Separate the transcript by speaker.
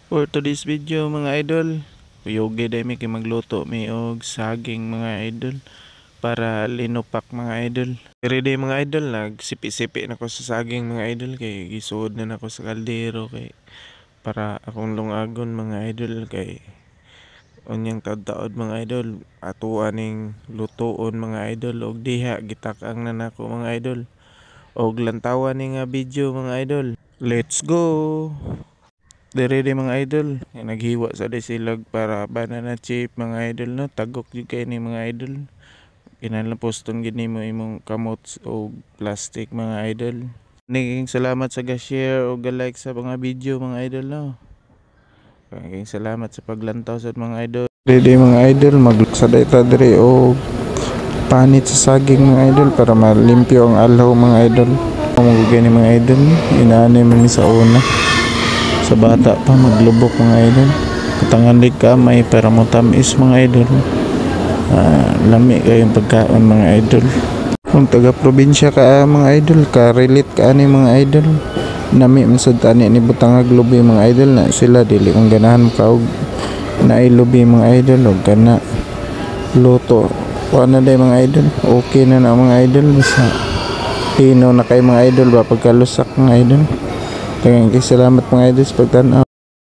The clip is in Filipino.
Speaker 1: For today's video mga idol, kuyoge day mi kay magluto mi og saging mga idol para linupak mga idol. Pero day mga idol nagsipi-sipi na ko sa saging mga idol kay gisuod na nako sa kaldero kay para akong lungagon mga idol kay unyang taud-taud mga idol atuan ning lutoon mga idol og diha gitak-ang na nako mga idol og lantawan ni nga video mga idol. Let's go. Dere di mga idol, naghiwa sa silag para banana chip mga idol no, tagok jud kay ni mga idol. Kinalaposton gid nimo imong kamot o plastic mga idol. Naging salamat sa ga-share o ga-like sa mga video mga idol no. Naging salamat sa paglantaw sa mga idol. Dere mga idol, magluksa ta dere o panit sa saging mga idol para malimpyo ang alhaw mga idol. Magugay ni mga idol, inaanay man ni sa una. Sa bata pa maglubok mga idol, katangandig kamay para mo tamis mga idol. Lami kayong pagkaon mga idol. Kung taga probinsya ka mga idol, ka relate ka ani mga idol, nami masad tani ni butangag lubi mga idol na sila dili kung ganahan mo kaog na ilubi mga idol og kana luto wala day mga idol, okay na mga idol. Basta pino na kay mga idol ba pagkalusak mga idol. Daghang salamat mga idol sa pagtan-aw.